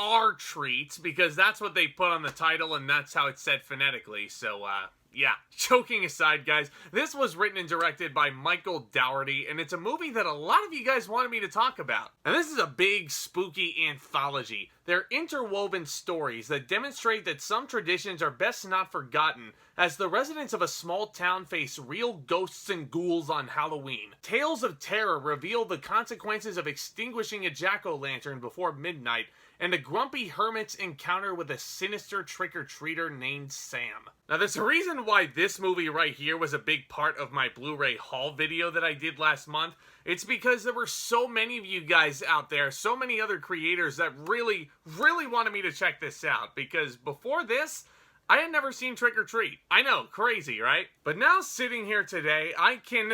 or treat, because that's what they put on the title and that's how it's said phonetically. So, yeah, joking aside, guys, this was written and directed by Michael Dougherty, and it's a movie that a lot of you guys wanted me to talk about. And this is a big, spooky anthology. They're interwoven stories that demonstrate that some traditions are best not forgotten, as the residents of a small town face real ghosts and ghouls on Halloween. Tales of terror reveal the consequences of extinguishing a jack-o'-lantern before midnight, and a grumpy hermit's encounter with a sinister trick-or-treater named Sam. Now, there's a reason why this movie right here was a big part of my Blu-ray haul video that I did last month. It's because there were so many of you guys out there, so many other creators that really wanted me to check this out, because before this, I had never seen Trick or Treat. I know, crazy, right? But now sitting here today, I can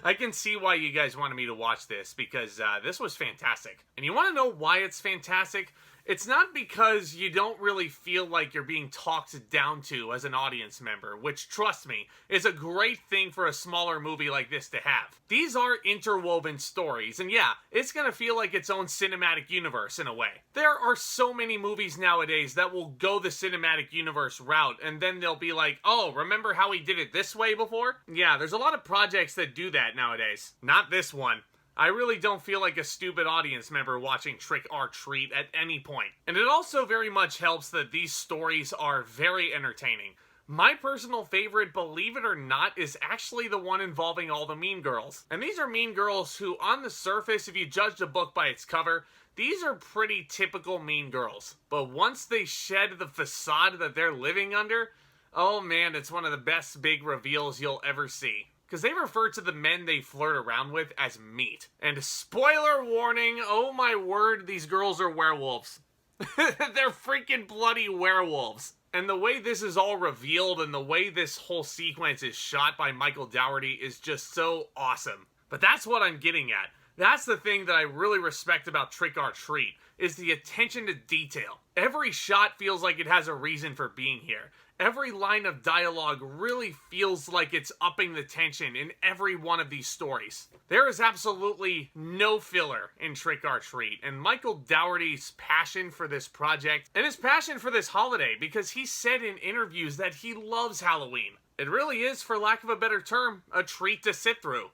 I can see why you guys wanted me to watch this, because this was fantastic. And you want to know why it's fantastic? It's not because you don't really feel like you're being talked down to as an audience member, which, trust me, is a great thing for a smaller movie like this to have. These are interwoven stories, and yeah, it's gonna feel like its own cinematic universe in a way. There are so many movies nowadays that will go the cinematic universe route, and then they'll be like, oh, remember how we did it this way before? Yeah, there's a lot of projects that do that nowadays. Not this one. I really don't feel like a stupid audience member watching Trick or Treat at any point. And it also very much helps that these stories are very entertaining. My personal favorite, believe it or not, is actually the one involving all the mean girls. And these are mean girls who, on the surface, if you judge the book by its cover, these are pretty typical mean girls. But once they shed the facade that they're living under, oh man, it's one of the best big reveals you'll ever see. Because they refer to the men they flirt around with as meat. And spoiler warning, oh my word, these girls are werewolves. They're freaking bloody werewolves. And the way this is all revealed and the way this whole sequence is shot by Michael Dougherty is just so awesome. But that's what I'm getting at. That's the thing that I really respect about Trick or Treat, is the attention to detail. Every shot feels like it has a reason for being here. Every line of dialogue really feels like it's upping the tension in every one of these stories. There is absolutely no filler in Trick or Treat, and Michael Dougherty's passion for this project, and his passion for this holiday, because he said in interviews that he loves Halloween. It really is, for lack of a better term, a treat to sit through.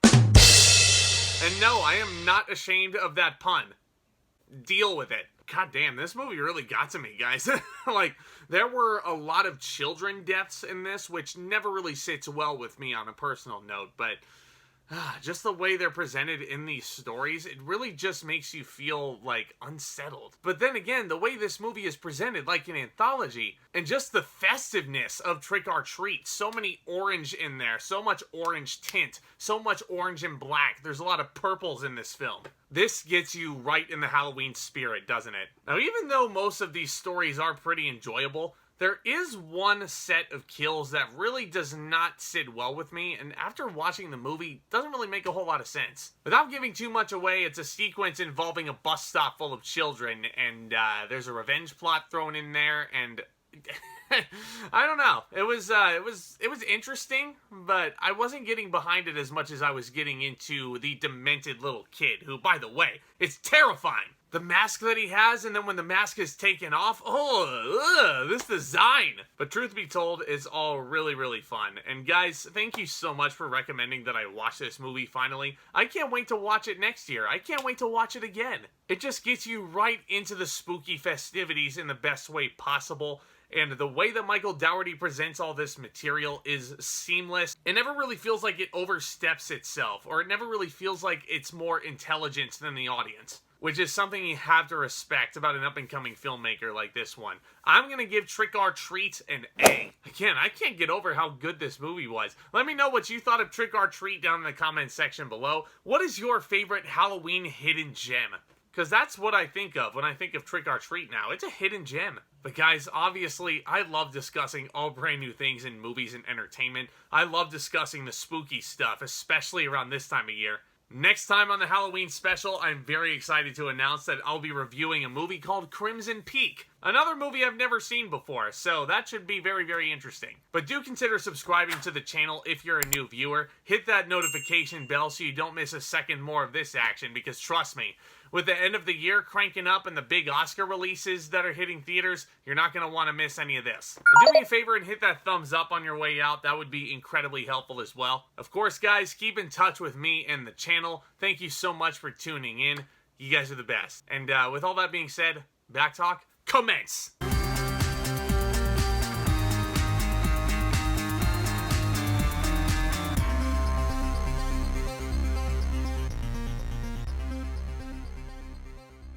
And no, I am not ashamed of that pun. Deal with it. God damn, this movie really got to me, guys. Like, there were a lot of children deaths in this, which never really sits well with me on a personal note, but just the way they're presented in these stories, it really just makes you feel, like, unsettled. But then again, the way this movie is presented, like an anthology, and just the festiveness of Trick or Treat, so many orange in there, so much orange tint, so much orange and black, there's a lot of purples in this film. This gets you right in the Halloween spirit, doesn't it? Now, even though most of these stories are pretty enjoyable, there is one set of kills that really does not sit well with me, and after watching the movie, doesn't really make a whole lot of sense. Without giving too much away, it's a sequence involving a bus stop full of children, and there's a revenge plot thrown in there, and I don't know. It was interesting, but I wasn't getting behind it as much as I was getting into the demented little kid, who, by the way, is terrifying. The mask that he has, and then when the mask is taken off, this design. But truth be told, it's all really fun. And guys, thank you so much for recommending that I watch this movie finally. I can't wait to watch it next year. I can't wait to watch it again. It just gets you right into the spooky festivities in the best way possible. And the way that Michael Dougherty presents all this material is seamless. It never really feels like it oversteps itself, or it never really feels like it's more intelligent than the audience, which is something you have to respect about an up-and-coming filmmaker like this one. I'm gonna give Trick or Treat an A. Again, I can't get over how good this movie was. Let me know what you thought of Trick or Treat down in the comment section below. What is your favorite Halloween hidden gem? Because that's what I think of when I think of Trick or Treat now. It's a hidden gem. But guys, obviously, I love discussing all brand new things in movies and entertainment. I love discussing the spooky stuff, especially around this time of year. Next time on the Halloween special, I'm very excited to announce that I'll be reviewing a movie called Crimson Peak. Another movie I've never seen before, so that should be very, very interesting. But do consider subscribing to the channel if you're a new viewer. Hit that notification bell so you don't miss a second more of this action, because trust me, with the end of the year cranking up and the big Oscar releases that are hitting theaters, you're not going to want to miss any of this. And do me a favor and hit that thumbs up on your way out. That would be incredibly helpful as well. Of course, guys, keep in touch with me and the channel. Thank you so much for tuning in. You guys are the best. And with all that being said, Back Talk, commence!